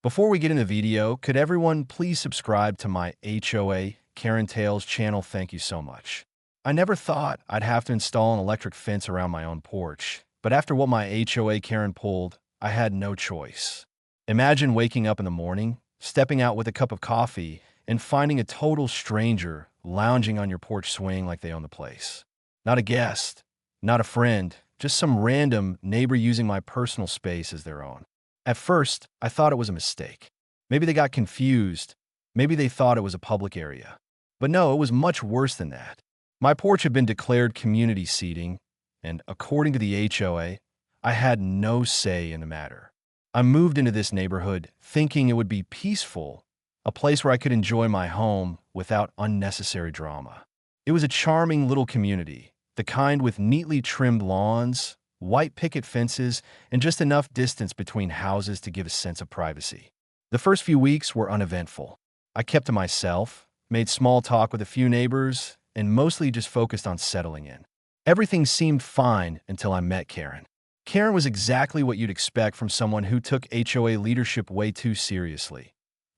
Before we get into the video, could everyone please subscribe to my HOA Karen Tales channel? Thank you so much. I never thought I'd have to install an electric fence around my own porch, but after what my HOA Karen pulled, I had no choice. Imagine waking up in the morning, stepping out with a cup of coffee, and finding a total stranger lounging on your porch swing like they own the place. Not a guest, not a friend, just some random neighbor using my personal space as their own. At first, I thought it was a mistake. Maybe they got confused. Maybe they thought it was a public area. But no, it was much worse than that. My porch had been declared community seating, and according to the HOA, I had no say in the matter. I moved into this neighborhood thinking it would be peaceful, a place where I could enjoy my home without unnecessary drama. It was a charming little community, the kind with neatly trimmed lawns, white picket fences, and just enough distance between houses to give a sense of privacy. The first few weeks were uneventful. I kept to myself, made small talk with a few neighbors, and mostly just focused on settling in. Everything seemed fine until I met Karen. Karen was exactly what you'd expect from someone who took HOA leadership way too seriously.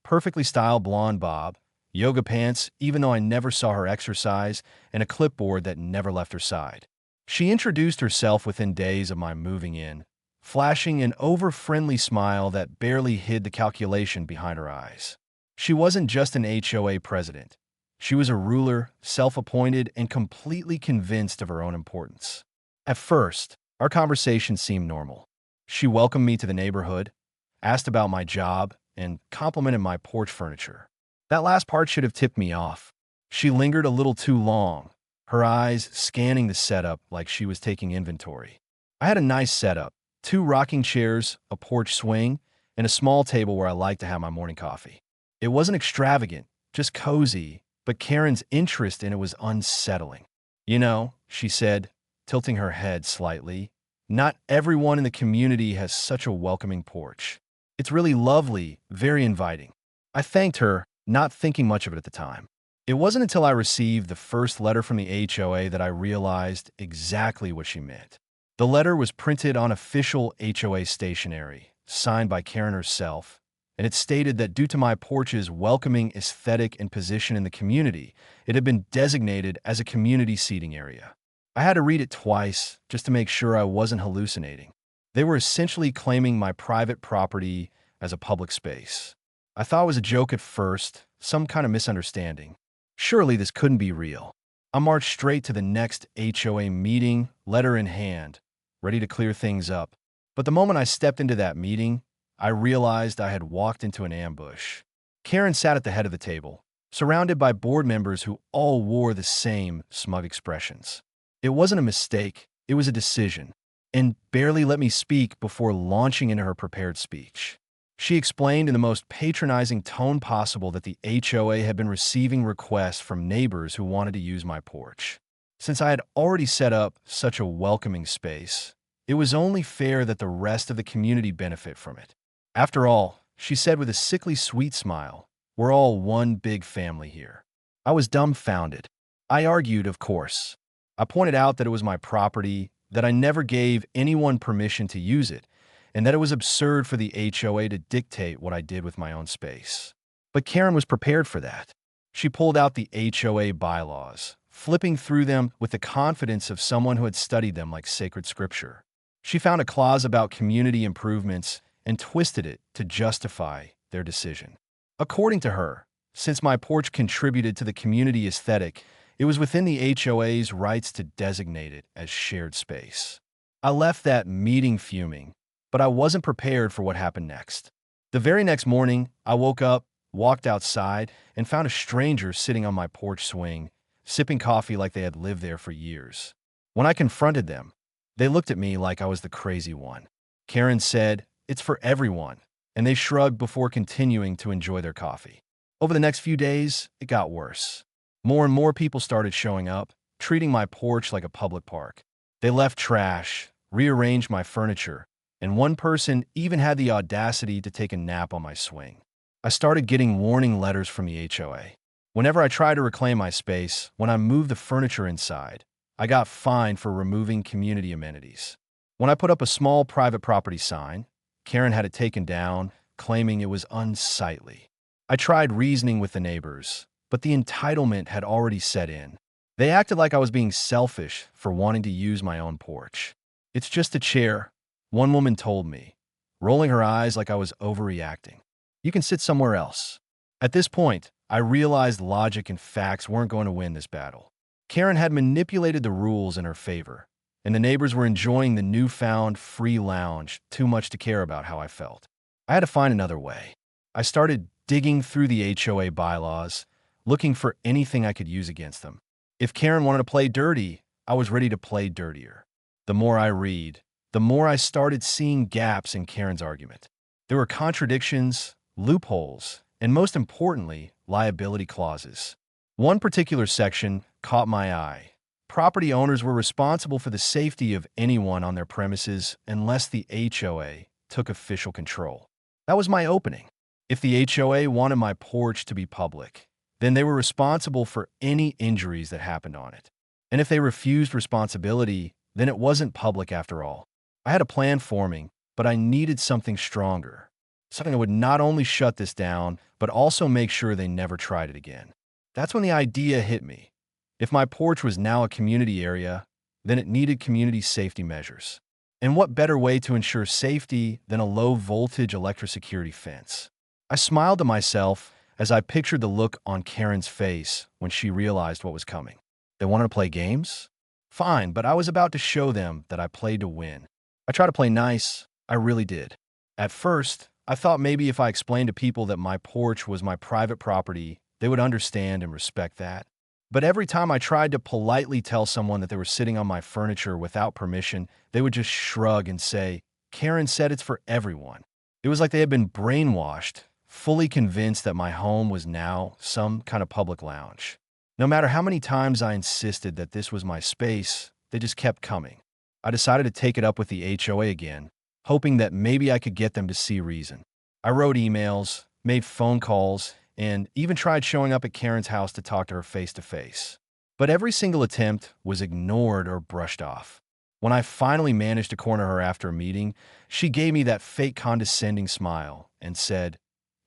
Perfectly styled blonde bob, yoga pants even though I never saw her exercise, and a clipboard that never left her side. She introduced herself within days of my moving in, flashing an over-friendly smile that barely hid the calculation behind her eyes. She wasn't just an HOA president. She was a ruler, self-appointed, and completely convinced of her own importance. At first, our conversation seemed normal. She welcomed me to the neighborhood, asked about my job, and complimented my porch furniture. That last part should have tipped me off. She lingered a little too long, her eyes scanning the setup like she was taking inventory. I had a nice setup, 2 rocking chairs, a porch swing, and a small table where I like to have my morning coffee. It wasn't extravagant, just cozy, but Karen's interest in it was unsettling. You know, she said, tilting her head slightly, not everyone in the community has such a welcoming porch. It's really lovely, very inviting. I thanked her, not thinking much of it at the time. It wasn't until I received the first letter from the HOA that I realized exactly what she meant. The letter was printed on official HOA stationery, signed by Karen herself, and it stated that due to my porch's welcoming aesthetic and position in the community, it had been designated as a community seating area. I had to read it twice just to make sure I wasn't hallucinating. They were essentially claiming my private property as a public space. I thought it was a joke at first, some kind of misunderstanding. Surely this couldn't be real. I marched straight to the next HOA meeting, letter in hand, ready to clear things up. But the moment I stepped into that meeting, I realized I had walked into an ambush. Karen sat at the head of the table, surrounded by board members who all wore the same smug expressions. It wasn't a mistake, it was a decision, and barely let me speak before launching into her prepared speech. She explained in the most patronizing tone possible that the HOA had been receiving requests from neighbors who wanted to use my porch. Since I had already set up such a welcoming space, it was only fair that the rest of the community benefit from it. After all, she said with a sickly sweet smile, we're all one big family here. I was dumbfounded. I argued, of course. I pointed out that it was my property, that I never gave anyone permission to use it, and that it was absurd for the HOA to dictate what I did with my own space. But Karen was prepared for that. She pulled out the HOA bylaws, flipping through them with the confidence of someone who had studied them like sacred scripture. She found a clause about community improvements and twisted it to justify their decision. According to her, since my porch contributed to the community aesthetic, it was within the HOA's rights to designate it as shared space. I left that meeting fuming, but I wasn't prepared for what happened next. The very next morning, I woke up, walked outside, and found a stranger sitting on my porch swing, sipping coffee like they had lived there for years. When I confronted them, they looked at me like I was the crazy one. Karen said, "It's for everyone," and they shrugged before continuing to enjoy their coffee. Over the next few days, it got worse. More and more people started showing up, treating my porch like a public park. They left trash, rearranged my furniture, and one person even had the audacity to take a nap on my swing. I started getting warning letters from the HOA. Whenever I tried to reclaim my space, when I moved the furniture inside, I got fined for removing community amenities. When I put up a small private property sign, Karen had it taken down, claiming it was unsightly. I tried reasoning with the neighbors, but the entitlement had already set in. They acted like I was being selfish for wanting to use my own porch. "It's just a chair," one woman told me, rolling her eyes like I was overreacting. "You can sit somewhere else." At this point, I realized logic and facts weren't going to win this battle. Karen had manipulated the rules in her favor, and the neighbors were enjoying the newfound free lounge too much to care about how I felt. I had to find another way. I started digging through the HOA bylaws, looking for anything I could use against them. If Karen wanted to play dirty, I was ready to play dirtier. The more I read, the more I started seeing gaps in Karen's argument. There were contradictions, loopholes, and most importantly, liability clauses. One particular section caught my eye. Property owners were responsible for the safety of anyone on their premises unless the HOA took official control. That was my opening. If the HOA wanted my porch to be public, then they were responsible for any injuries that happened on it. And if they refused responsibility, then it wasn't public after all. I had a plan forming, but I needed something stronger. Something that would not only shut this down, but also make sure they never tried it again. That's when the idea hit me. If my porch was now a community area, then it needed community safety measures. And what better way to ensure safety than a low-voltage electrosecurity fence? I smiled to myself as I pictured the look on Karen's face when she realized what was coming. They wanted to play games? Fine, but I was about to show them that I played to win. I tried to play nice. I really did. At first, I thought maybe if I explained to people that my porch was my private property, they would understand and respect that. But every time I tried to politely tell someone that they were sitting on my furniture without permission, they would just shrug and say, "Karen said it's for everyone." It was like they had been brainwashed, fully convinced that my home was now some kind of public lounge. No matter how many times I insisted that this was my space, they just kept coming. I decided to take it up with the HOA again, hoping that maybe I could get them to see reason. I wrote emails, made phone calls, and even tried showing up at Karen's house to talk to her face to face. But every single attempt was ignored or brushed off. When I finally managed to corner her after a meeting, she gave me that fake condescending smile and said,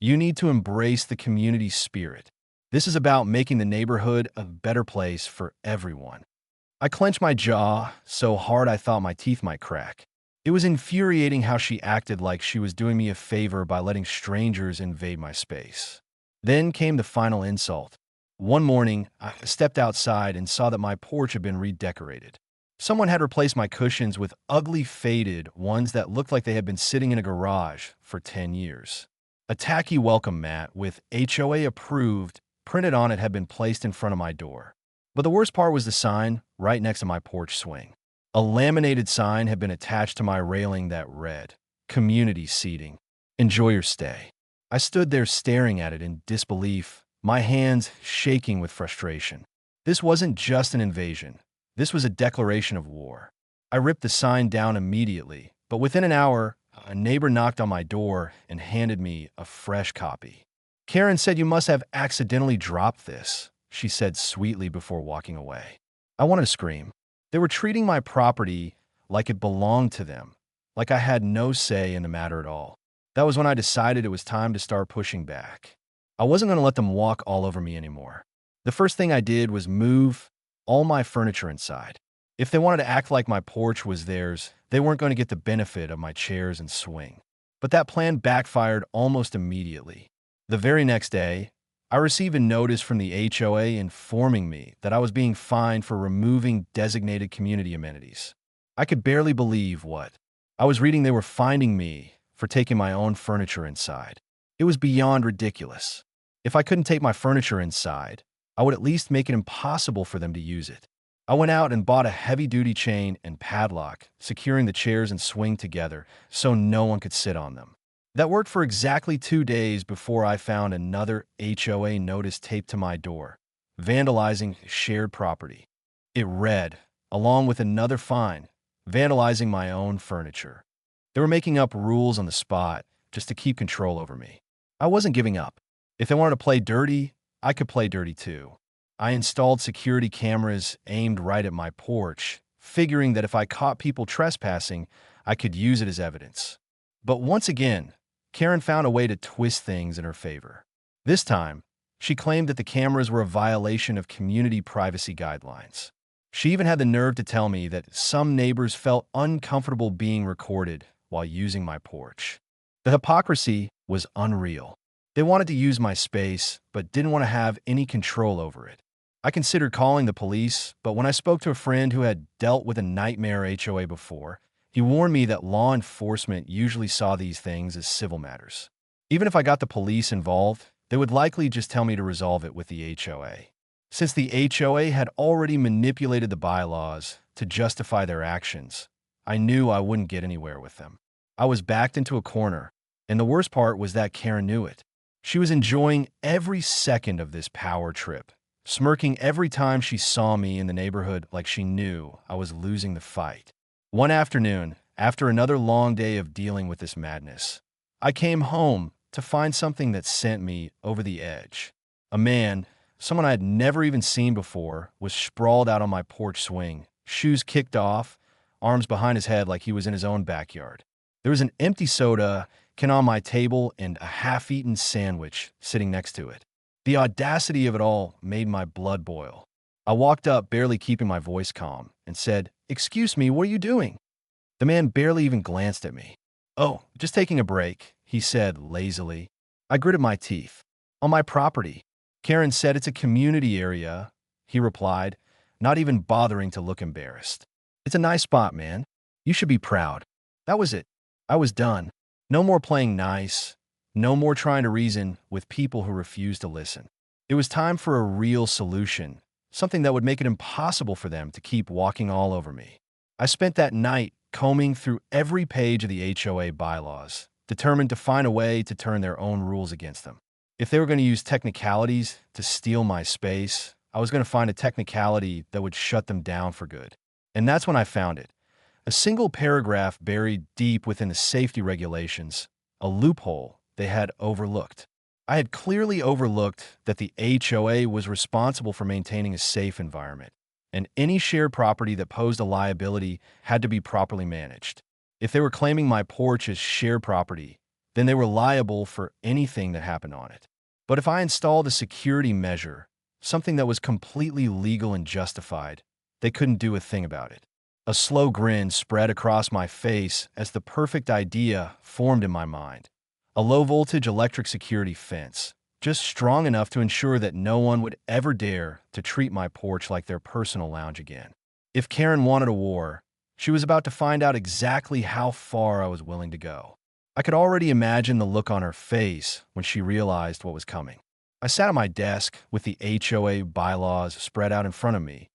"You need to embrace the community spirit. This is about making the neighborhood a better place for everyone." I clenched my jaw so hard I thought my teeth might crack. It was infuriating how she acted like she was doing me a favor by letting strangers invade my space. Then came the final insult. One morning, I stepped outside and saw that my porch had been redecorated. Someone had replaced my cushions with ugly faded ones that looked like they had been sitting in a garage for 10 years. A tacky welcome mat with HOA approved printed on it had been placed in front of my door. But the worst part was the sign right next to my porch swing. A laminated sign had been attached to my railing that read, "Community seating. Enjoy your stay." I stood there staring at it in disbelief, my hands shaking with frustration. This wasn't just an invasion. This was a declaration of war. I ripped the sign down immediately, but within an hour, a neighbor knocked on my door and handed me a fresh copy. "Karen said you must have accidentally dropped this," she said sweetly before walking away. I wanted to scream. They were treating my property like it belonged to them, like I had no say in the matter at all. That was when I decided it was time to start pushing back. I wasn't going to let them walk all over me anymore. The first thing I did was move all my furniture inside. If they wanted to act like my porch was theirs, they weren't going to get the benefit of my chairs and swing. But that plan backfired almost immediately. The very next day, I received a notice from the HOA informing me that I was being fined for removing designated community amenities. I could barely believe what I was reading. They were finding me for taking my own furniture inside. It was beyond ridiculous. If I couldn't take my furniture inside, I would at least make it impossible for them to use it. I went out and bought a heavy-duty chain and padlock, securing the chairs and swing together so no one could sit on them. That worked for exactly 2 days before I found another HOA notice taped to my door, vandalizing shared property. It read, along with another fine, vandalizing my own furniture. They were making up rules on the spot just to keep control over me. I wasn't giving up. If they wanted to play dirty, I could play dirty too. I installed security cameras aimed right at my porch, figuring that if I caught people trespassing, I could use it as evidence. But once again, Karen found a way to twist things in her favor. This time, she claimed that the cameras were a violation of community privacy guidelines. She even had the nerve to tell me that some neighbors felt uncomfortable being recorded while using my porch. The hypocrisy was unreal. They wanted to use my space, but didn't want to have any control over it. I considered calling the police, but when I spoke to a friend who had dealt with a nightmare HOA before, he warned me that law enforcement usually saw these things as civil matters. Even if I got the police involved, they would likely just tell me to resolve it with the HOA. Since the HOA had already manipulated the bylaws to justify their actions, I knew I wouldn't get anywhere with them. I was backed into a corner, and the worst part was that Karen knew it. She was enjoying every second of this power trip, smirking every time she saw me in the neighborhood like she knew I was losing the fight. One afternoon, after another long day of dealing with this madness, I came home to find something that sent me over the edge. A man, someone I had never even seen before, was sprawled out on my porch swing, shoes kicked off, arms behind his head like he was in his own backyard. There was an empty soda can on my table and a half-eaten sandwich sitting next to it. The audacity of it all made my blood boil. I walked up, barely keeping my voice calm, and said, "Excuse me, what are you doing?" The man barely even glanced at me. "Oh, just taking a break," he said lazily. I gritted my teeth. "On my property." Karen said it's a community area, he replied, not even bothering to look embarrassed. "It's a nice spot, man. You should be proud." That was it. I was done. No more playing nice. No more trying to reason with people who refuse to listen. It was time for a real solution, something that would make it impossible for them to keep walking all over me. I spent that night combing through every page of the HOA bylaws, determined to find a way to turn their own rules against them. If they were going to use technicalities to steal my space, I was going to find a technicality that would shut them down for good. And that's when I found it. A single paragraph buried deep within the safety regulations, a loophole they had overlooked. I had clearly overlooked that the HOA was responsible for maintaining a safe environment, and any shared property that posed a liability had to be properly managed. If they were claiming my porch as shared property, then they were liable for anything that happened on it. But if I installed a security measure, something that was completely legal and justified, they couldn't do a thing about it. A slow grin spread across my face as the perfect idea formed in my mind. A low-voltage electric security fence, just strong enough to ensure that no one would ever dare to treat my porch like their personal lounge again. If Karen wanted a war, she was about to find out exactly how far I was willing to go. I could already imagine the look on her face when she realized what was coming. I sat at my desk with the HOA bylaws spread out in front of me,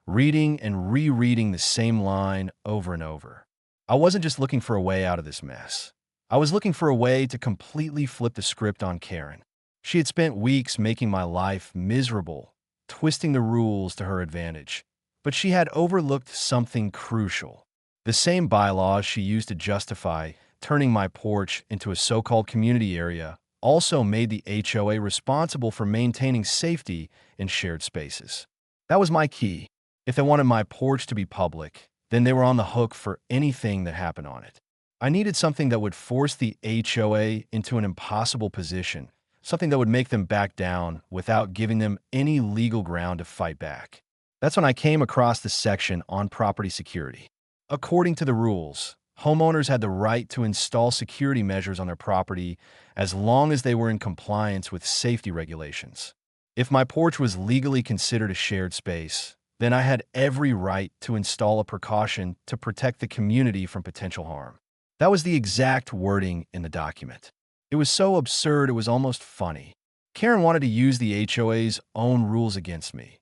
reading and rereading the same line over and over. I wasn't just looking for a way out of this mess. I was looking for a way to completely flip the script on Karen. She had spent weeks making my life miserable, twisting the rules to her advantage. But she had overlooked something crucial. The same bylaws she used to justify turning my porch into a so-called community area also made the HOA responsible for maintaining safety in shared spaces. That was my key. If they wanted my porch to be public, then they were on the hook for anything that happened on it. I needed something that would force the HOA into an impossible position, something that would make them back down without giving them any legal ground to fight back. That's when I came across the section on property security. According to the rules, homeowners had the right to install security measures on their property as long as they were in compliance with safety regulations. If my porch was legally considered a shared space, then I had every right to install a precaution to protect the community from potential harm. That was the exact wording in the document. It was so absurd it was almost funny. Karen wanted to use the HOA's own rules against me,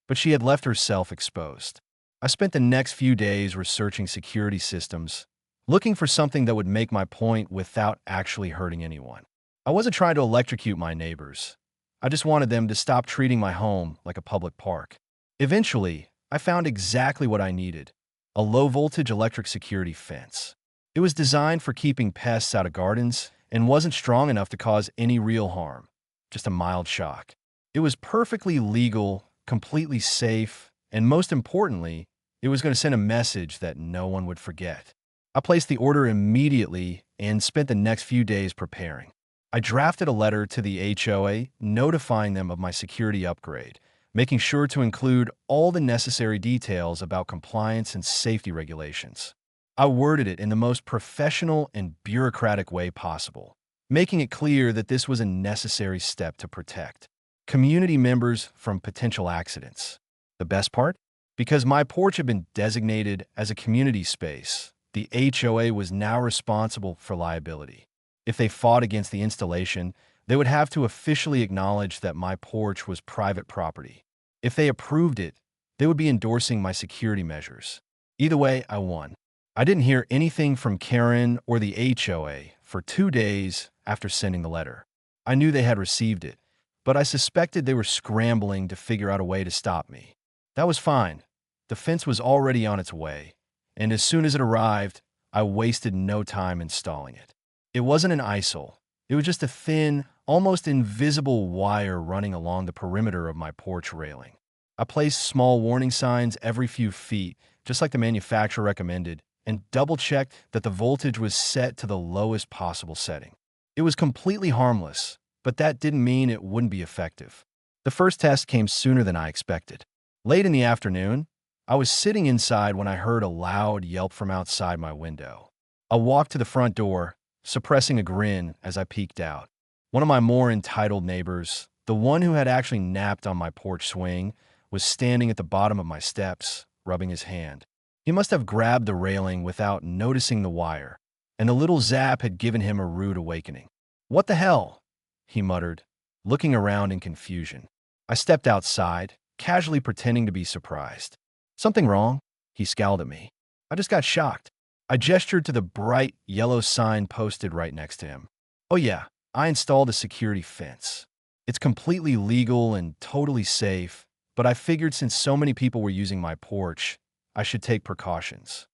but she had left herself exposed. I spent the next few days researching security systems, looking for something that would make my point without actually hurting anyone. I wasn't trying to electrocute my neighbors. I just wanted them to stop treating my home like a public park. Eventually, I found exactly what I needed: a low-voltage electric security fence. It was designed for keeping pests out of gardens and wasn't strong enough to cause any real harm, just a mild shock. It was perfectly legal, completely safe, and most importantly, it was going to send a message that no one would forget. I placed the order immediately and spent the next few days preparing. I drafted a letter to the HOA notifying them of my security upgrade, making sure to include all the necessary details about compliance and safety regulations. I worded it in the most professional and bureaucratic way possible, making it clear that this was a necessary step to protect community members from potential accidents. The best part? Because my porch had been designated as a community space, the HOA was now responsible for liability. If they fought against the installation, they would have to officially acknowledge that my porch was private property. If they approved it, they would be endorsing my security measures. Either way, I won. I didn't hear anything from Karen or the HOA for 2 days after sending the letter. I knew they had received it, but I suspected they were scrambling to figure out a way to stop me. That was fine. The fence was already on its way, and as soon as it arrived, I wasted no time installing it. It wasn't an ISIL. It was just a thin, almost invisible wire running along the perimeter of my porch railing. I placed small warning signs every few feet, just like the manufacturer recommended, and double-checked that the voltage was set to the lowest possible setting. It was completely harmless, but that didn't mean it wouldn't be effective. The first test came sooner than I expected. Late in the afternoon, I was sitting inside when I heard a loud yelp from outside my window. I walked to the front door, suppressing a grin as I peeked out. One of my more entitled neighbors, the one who had actually napped on my porch swing, was standing at the bottom of my steps, rubbing his hand. He must have grabbed the railing without noticing the wire, and a little zap had given him a rude awakening. "What the hell?" he muttered, looking around in confusion. I stepped outside, casually pretending to be surprised. "Something wrong?" He scowled at me. I just got shocked. I gestured to the bright yellow sign posted right next to him. "Oh yeah, I installed a security fence. It's completely legal and totally safe, but I figured since so many people were using my porch, I should take precautions."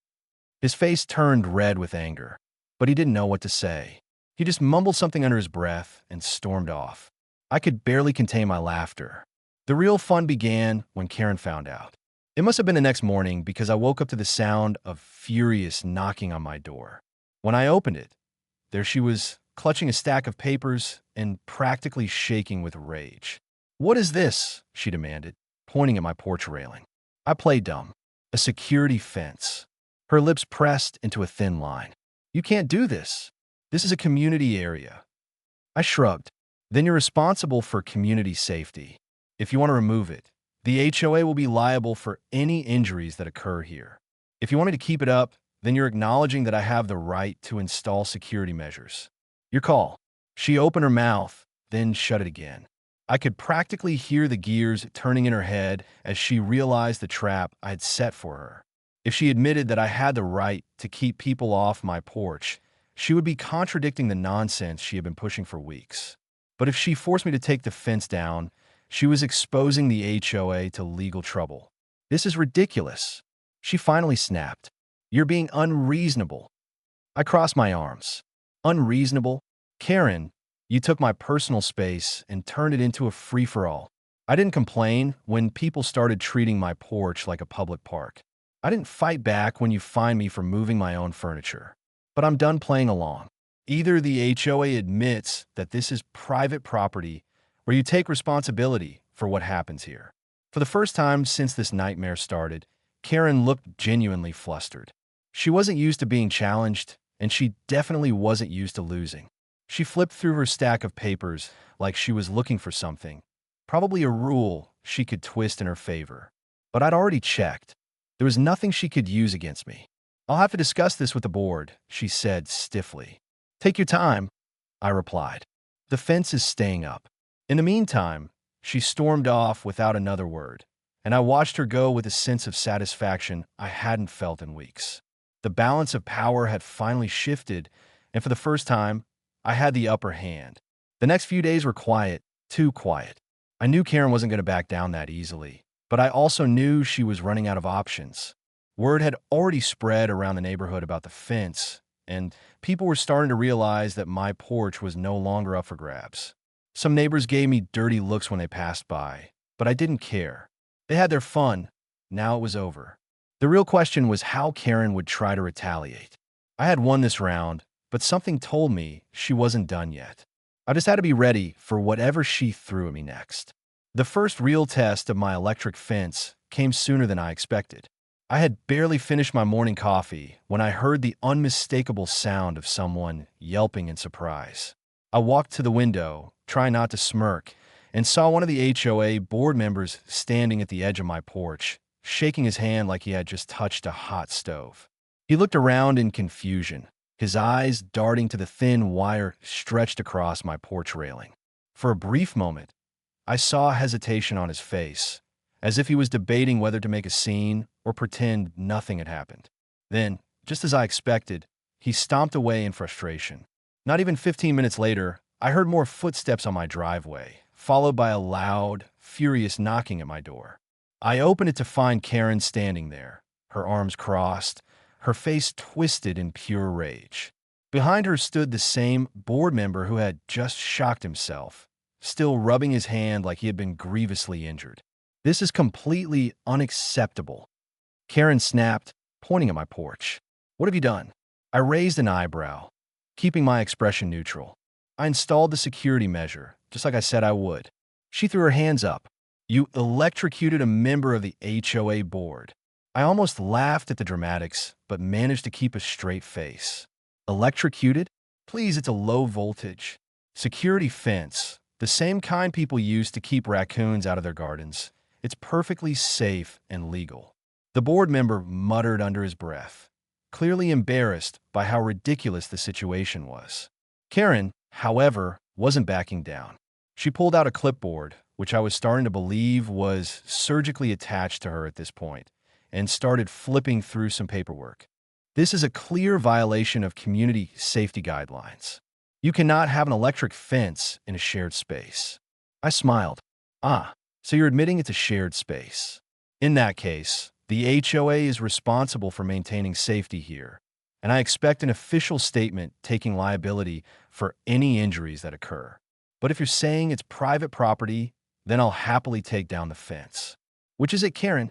His face turned red with anger, but he didn't know what to say. He just mumbled something under his breath and stormed off. I could barely contain my laughter. The real fun began when Karen found out. It must have been the next morning because I woke up to the sound of furious knocking on my door. When I opened it, there she was, clutching a stack of papers and practically shaking with rage. "What is this?" she demanded, pointing at my porch railing. I played dumb. "A security fence." Her lips pressed into a thin line. "You can't do this. This is a community area." I shrugged. "Then you're responsible for community safety. If you want to remove it, the HOA will be liable for any injuries that occur here. If you want me to keep it up, then you're acknowledging that I have the right to install security measures. Your call." She opened her mouth, then shut it again. I could practically hear the gears turning in her head as she realized the trap I had set for her. If she admitted that I had the right to keep people off my porch, she would be contradicting the nonsense she had been pushing for weeks. But if she forced me to take the fence down, she was exposing the HOA to legal trouble. "This is ridiculous." She finally snapped. "You're being unreasonable." I crossed my arms. "Unreasonable? Karen, you took my personal space and turned it into a free-for-all." I didn't complain when people started treating my porch like a public park. I didn't fight back when you fined me for moving my own furniture. But I'm done playing along. Either the HOA admits that this is private property, or you take responsibility for what happens here. For the first time since this nightmare started, Karen looked genuinely flustered. She wasn't used to being challenged, and she definitely wasn't used to losing. She flipped through her stack of papers like she was looking for something, probably a rule she could twist in her favor. But I'd already checked. There was nothing she could use against me. "I'll have to discuss this with the board," she said stiffly. "Take your time," I replied. "The fence is staying up." In the meantime, she stormed off without another word, and I watched her go with a sense of satisfaction I hadn't felt in weeks. The balance of power had finally shifted, and for the first time, I had the upper hand. The next few days were quiet, too quiet. I knew Karen wasn't going to back down that easily, but I also knew she was running out of options. Word had already spread around the neighborhood about the fence, and people were starting to realize that my porch was no longer up for grabs. Some neighbors gave me dirty looks when they passed by, but I didn't care. They had their fun. Now it was over. The real question was how Karen would try to retaliate. I had won this round, but something told me she wasn't done yet. I just had to be ready for whatever she threw at me next. The first real test of my electric fence came sooner than I expected. I had barely finished my morning coffee when I heard the unmistakable sound of someone yelping in surprise. I walked to the window, trying not to smirk, and saw one of the HOA board members standing at the edge of my porch, shaking his hand like he had just touched a hot stove. He looked around in confusion, his eyes darting to the thin wire stretched across my porch railing. For a brief moment, I saw hesitation on his face, as if he was debating whether to make a scene or pretend nothing had happened. Then, just as I expected, he stomped away in frustration. Not even 15 minutes later, I heard more footsteps on my driveway, followed by a loud, furious knocking at my door. I opened it to find Karen standing there, her arms crossed, her face twisted in pure rage. Behind her stood the same board member who had just shocked himself, still rubbing his hand like he had been grievously injured. "This is completely unacceptable," Karen snapped, pointing at my porch. "What have you done?" I raised an eyebrow, keeping my expression neutral. "I installed the security measure, just like I said I would." She threw her hands up. "You electrocuted a member of the HOA board." I almost laughed at the dramatics, but managed to keep a straight face. "Electrocuted? Please, it's a low voltage security fence, the same kind people use to keep raccoons out of their gardens. It's perfectly safe and legal." The board member muttered under his breath, clearly embarrassed by how ridiculous the situation was. Karen, however, wasn't backing down. She pulled out a clipboard, which I was starting to believe was surgically attached to her at this point, and started flipping through some paperwork. "This is a clear violation of community safety guidelines. You cannot have an electric fence in a shared space." I smiled. "Ah, so you're admitting it's a shared space. In that case, the HOA is responsible for maintaining safety here, and I expect an official statement taking liability for any injuries that occur. But if you're saying it's private property, then I'll happily take down the fence." "Which is it, Karen?"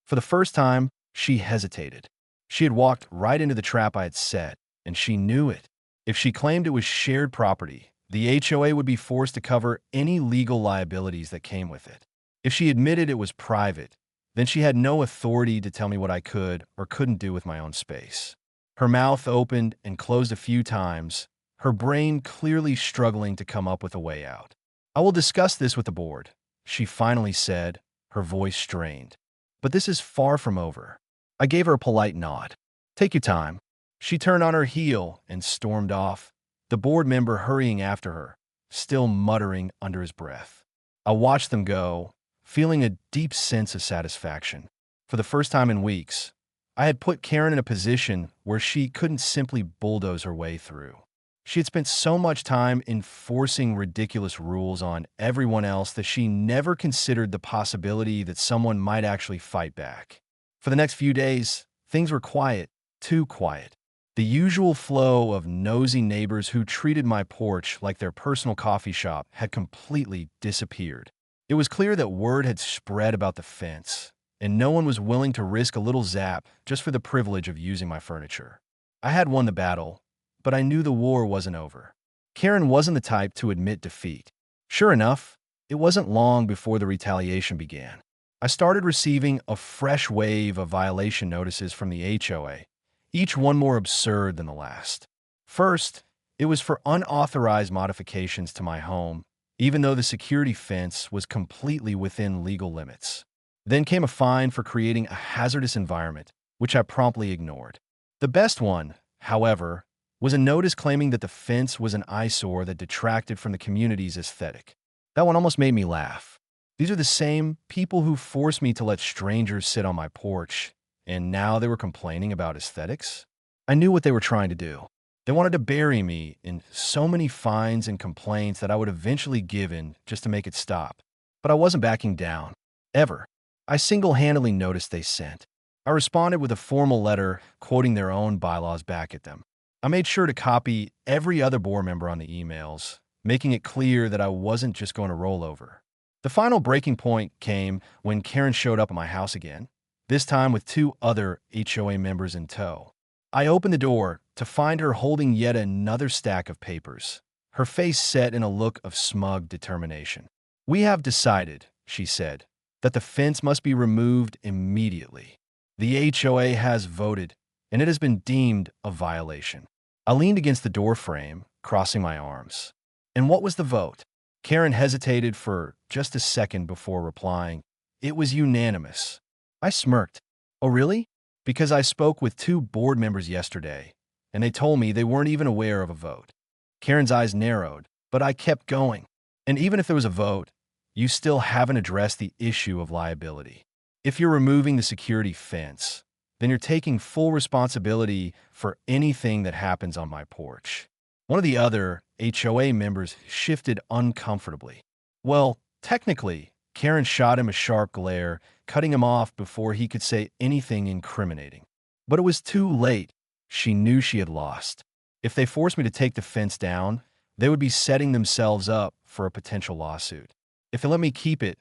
For the first time, she hesitated. She had walked right into the trap I had set, and she knew it. If she claimed it was shared property, the HOA would be forced to cover any legal liabilities that came with it. If she admitted it was private, then she had no authority to tell me what I could or couldn't do with my own space. Her mouth opened and closed a few times, her brain clearly struggling to come up with a way out. "I will discuss this with the board," she finally said, her voice strained. "But this is far from over." I gave her a polite nod. "Take your time." She turned on her heel and stormed off, the board member hurrying after her, still muttering under his breath. I watched them go, feeling a deep sense of satisfaction. For the first time in weeks, I had put Karen in a position where she couldn't simply bulldoze her way through. She had spent so much time enforcing ridiculous rules on everyone else that she never considered the possibility that someone might actually fight back. For the next few days, things were quiet, too quiet. The usual flow of nosy neighbors who treated my porch like their personal coffee shop had completely disappeared. It was clear that word had spread about the fence, and no one was willing to risk a little zap just for the privilege of using my furniture. I had won the battle, but I knew the war wasn't over. Karen wasn't the type to admit defeat. Sure enough, it wasn't long before the retaliation began. I started receiving a fresh wave of violation notices from the HOA, each one more absurd than the last. First, it was for unauthorized modifications to my home, even though the security fence was completely within legal limits. Then came a fine for creating a hazardous environment, which I promptly ignored. The best one, however, was a notice claiming that the fence was an eyesore that detracted from the community's aesthetic. That one almost made me laugh. These are the same people who forced me to let strangers sit on my porch, and now they were complaining about aesthetics? I knew what they were trying to do. They wanted to bury me in so many fines and complaints that I would eventually give in just to make it stop. But I wasn't backing down. Ever. I single-handedly noticed they sent. I responded with a formal letter quoting their own bylaws back at them. I made sure to copy every other board member on the emails, making it clear that I wasn't just going to roll over. The final breaking point came when Karen showed up at my house again, this time with two other HOA members in tow. I opened the door to find her holding yet another stack of papers, her face set in a look of smug determination. "We have decided," she said, "that the fence must be removed immediately. The HOA has voted, and it has been deemed a violation." I leaned against the door frame, crossing my arms. "And what was the vote?" Karen hesitated for just a second before replying. "It was unanimous." I smirked. "Oh, really?" "Because I spoke with 2 board members yesterday, and they told me they weren't even aware of a vote." Karen's eyes narrowed, but I kept going. "And even if there was a vote, you still haven't addressed the issue of liability. If you're removing the security fence, then you're taking full responsibility for anything that happens on my porch." One of the other HOA members shifted uncomfortably. "Well, technically," Karen shot him a sharp glare, cutting him off before he could say anything incriminating. But it was too late. She knew she had lost. If they forced me to take the fence down, they would be setting themselves up for a potential lawsuit. If they let me keep it,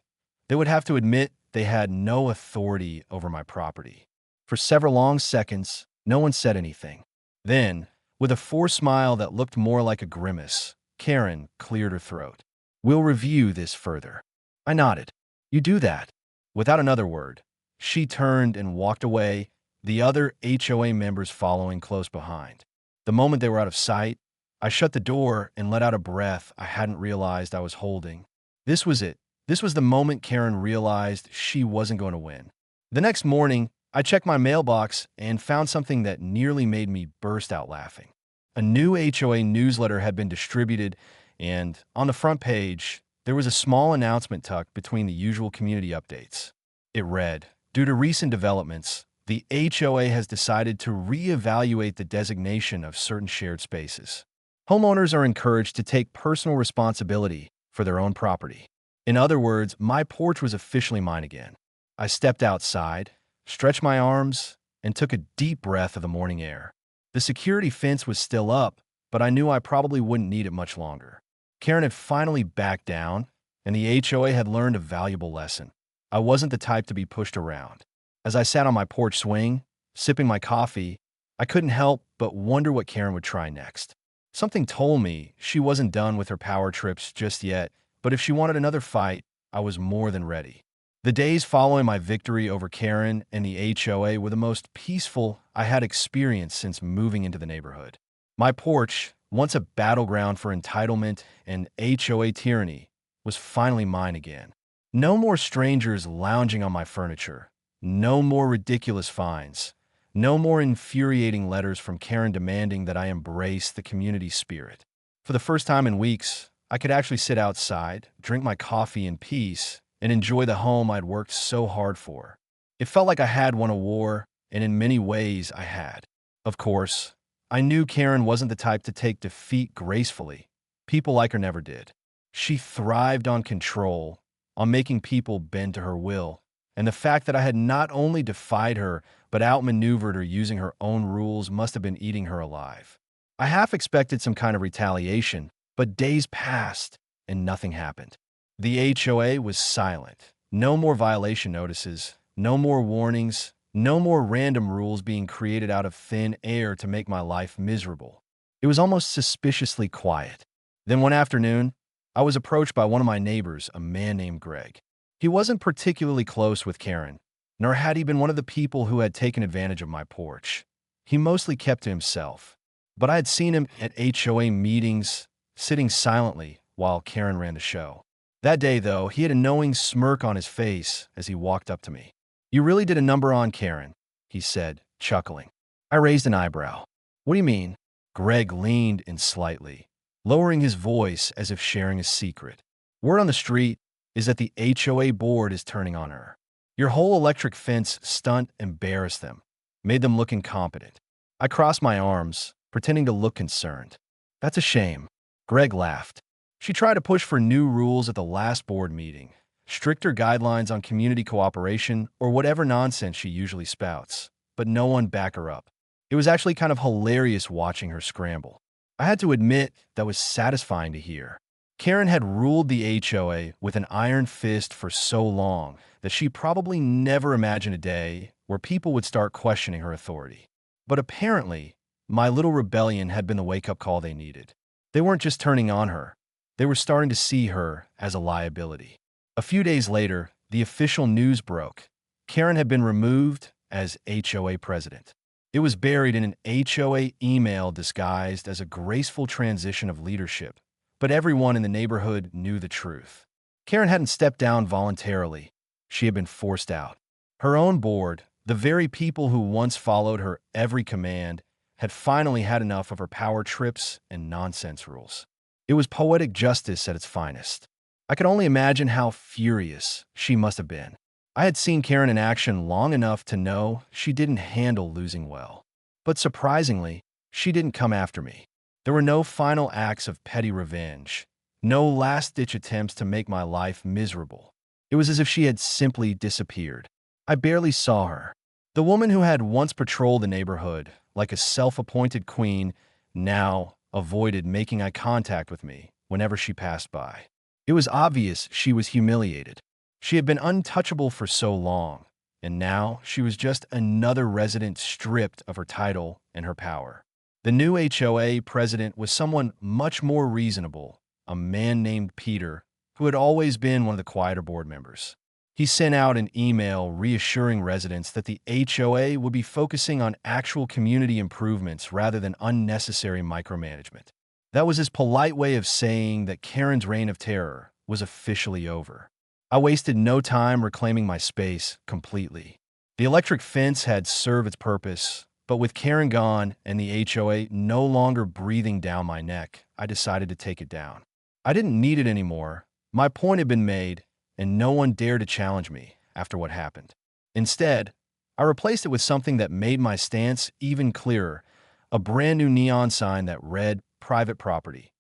they would have to admit they had no authority over my property. For several long seconds, no one said anything. Then, with a forced smile that looked more like a grimace, Karen cleared her throat. "We'll review this further." I nodded. "You do that." Without another word, she turned and walked away, the other HOA members following close behind. The moment they were out of sight, I shut the door and let out a breath I hadn't realized I was holding. This was it. This was the moment Karen realized she wasn't going to win. The next morning, I checked my mailbox and found something that nearly made me burst out laughing. A new HOA newsletter had been distributed, and on the front page, there was a small announcement tucked between the usual community updates. It read, "Due to recent developments, the HOA has decided to reevaluate the designation of certain shared spaces. Homeowners are encouraged to take personal responsibility for their own property." In other words, my porch was officially mine again. I stepped outside, stretched my arms, and took a deep breath of the morning air. The security fence was still up, but I knew I probably wouldn't need it much longer. Karen had finally backed down, and the HOA had learned a valuable lesson. I wasn't the type to be pushed around. As I sat on my porch swing, sipping my coffee, I couldn't help but wonder what Karen would try next. Something told me she wasn't done with her power trips just yet, but if she wanted another fight, I was more than ready. The days following my victory over Karen and the HOA were the most peaceful I had experienced since moving into the neighborhood. My porch, once a battleground for entitlement and HOA tyranny, was finally mine again. No more strangers lounging on my furniture. No more ridiculous fines. No more infuriating letters from Karen demanding that I embrace the community spirit. For the first time in weeks, I could actually sit outside, drink my coffee in peace, and enjoy the home I'd worked so hard for. It felt like I had won a war, and in many ways I had. Of course, I knew Karen wasn't the type to take defeat gracefully. People like her never did. She thrived on control, on making people bend to her will, and the fact that I had not only defied her, but outmaneuvered her using her own rules must have been eating her alive. I half expected some kind of retaliation, but days passed and nothing happened. The HOA was silent. No more violation notices, no more warnings, no more random rules being created out of thin air to make my life miserable. It was almost suspiciously quiet. Then one afternoon, I was approached by one of my neighbors, a man named Greg. He wasn't particularly close with Karen, nor had he been one of the people who had taken advantage of my porch. He mostly kept to himself. But I had seen him at HOA meetings, sitting silently while Karen ran the show. That day, though, he had a knowing smirk on his face as he walked up to me. "You really did a number on Karen," he said, chuckling. I raised an eyebrow. "What do you mean?" Greg leaned in slightly, lowering his voice as if sharing a secret. "Word on the street is that the HOA board is turning on her. Your whole electric fence stunt embarrassed them, made them look incompetent." I crossed my arms, pretending to look concerned. "That's a shame." Greg laughed. "She tried to push for new rules at the last board meeting, stricter guidelines on community cooperation, or whatever nonsense she usually spouts, but no one backed her up. It was actually kind of hilarious watching her scramble. I had to admit that was satisfying to hear. Karen had ruled the HOA with an iron fist for so long that she probably never imagined a day where people would start questioning her authority. But apparently, my little rebellion had been the wake-up call they needed. They weren't just turning on her. They were starting to see her as a liability. A few days later, the official news broke. Karen had been removed as HOA president. It was buried in an HOA email disguised as a graceful transition of leadership, but everyone in the neighborhood knew the truth. Karen hadn't stepped down voluntarily. She had been forced out. Her own board, the very people who once followed her every command, had finally had enough of her power trips and nonsense rules. It was poetic justice at its finest. I could only imagine how furious she must have been. I had seen Karen in action long enough to know she didn't handle losing well. But surprisingly, she didn't come after me. There were no final acts of petty revenge, no last-ditch attempts to make my life miserable. It was as if she had simply disappeared. I barely saw her. The woman who had once patrolled the neighborhood like a self-appointed queen now avoided making eye contact with me whenever she passed by. It was obvious she was humiliated. She had been untouchable for so long, and now she was just another resident stripped of her title and her power. The new HOA president was someone much more reasonable, a man named Peter, who had always been one of the quieter board members. He sent out an email reassuring residents that the HOA would be focusing on actual community improvements rather than unnecessary micromanagement. That was his polite way of saying that Karen's reign of terror was officially over. I wasted no time reclaiming my space completely. The electric fence had served its purpose, but with Karen gone and the HOA no longer breathing down my neck, I decided to take it down. I didn't need it anymore. My point had been made, and no one dared to challenge me after what happened. Instead, I replaced it with something that made my stance even clearer, a brand new neon sign that read "Private Property,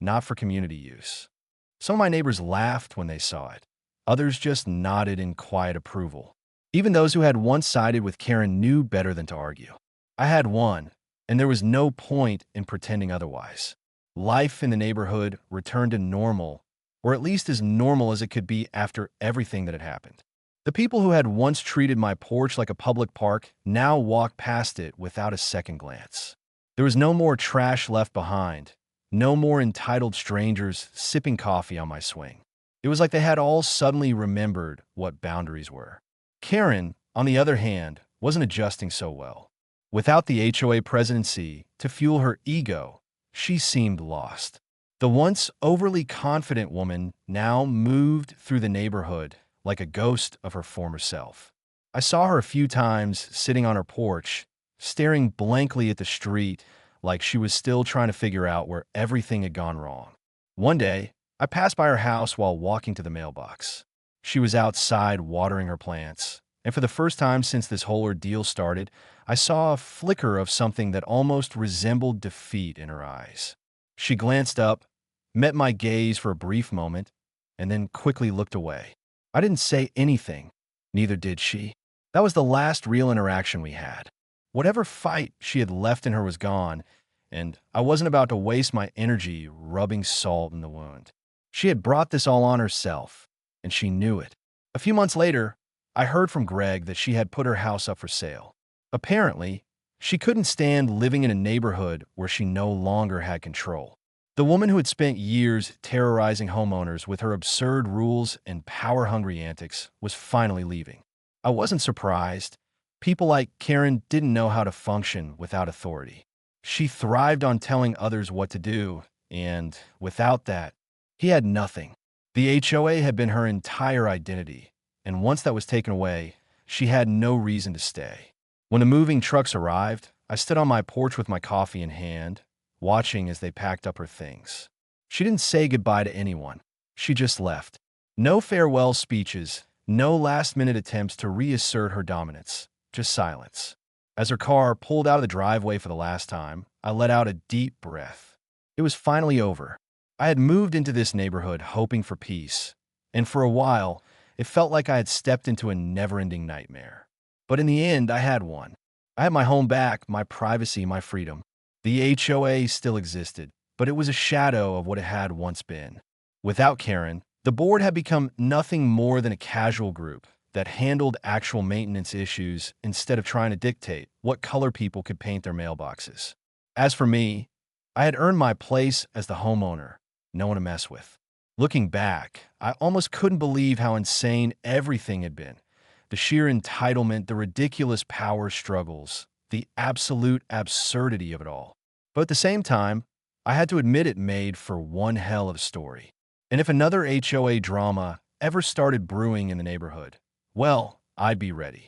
Not for Community Use." Some of my neighbors laughed when they saw it. Others just nodded in quiet approval. Even those who had once sided with Karen knew better than to argue. I had won, and there was no point in pretending otherwise. Life in the neighborhood returned to normal, or at least as normal as it could be after everything that had happened. The people who had once treated my porch like a public park now walked past it without a second glance. There was no more trash left behind, no more entitled strangers sipping coffee on my swing. It was like they had all suddenly remembered what boundaries were. Karen, on the other hand, wasn't adjusting so well. Without the HOA presidency to fuel her ego, she seemed lost. The once overly confident woman now moved through the neighborhood like a ghost of her former self. I saw her a few times sitting on her porch, staring blankly at the street like she was still trying to figure out where everything had gone wrong. One day, I passed by her house while walking to the mailbox. She was outside watering her plants, and for the first time since this whole ordeal started, I saw a flicker of something that almost resembled defeat in her eyes. She glanced up, met my gaze for a brief moment, and then quickly looked away. I didn't say anything, neither did she. That was the last real interaction we had. Whatever fight she had left in her was gone, and I wasn't about to waste my energy rubbing salt in the wound. She had brought this all on herself, and she knew it. A few months later, I heard from Greg that she had put her house up for sale. Apparently, she couldn't stand living in a neighborhood where she no longer had control. The woman who had spent years terrorizing homeowners with her absurd rules and power-hungry antics was finally leaving. I wasn't surprised. People like Karen didn't know how to function without authority. She thrived on telling others what to do, and without that, he had nothing. The HOA had been her entire identity, and once that was taken away, she had no reason to stay. When the moving trucks arrived, I stood on my porch with my coffee in hand, watching as they packed up her things. She didn't say goodbye to anyone. She just left. No farewell speeches, no last-minute attempts to reassert her dominance, just silence. As her car pulled out of the driveway for the last time, I let out a deep breath. It was finally over. I had moved into this neighborhood hoping for peace, and for a while, it felt like I had stepped into a never-ending nightmare. But in the end, I had one. I had my home back, my privacy, my freedom. The HOA still existed, but it was a shadow of what it had once been. Without Karen, the board had become nothing more than a casual group, that handled actual maintenance issues instead of trying to dictate what color people could paint their mailboxes. As for me, I had earned my place as the homeowner, no one to mess with. Looking back, I almost couldn't believe how insane everything had been. The sheer entitlement, the ridiculous power struggles, the absolute absurdity of it all. But at the same time, I had to admit it made for one hell of a story. And if another HOA drama ever started brewing in the neighborhood, well, I'd be ready.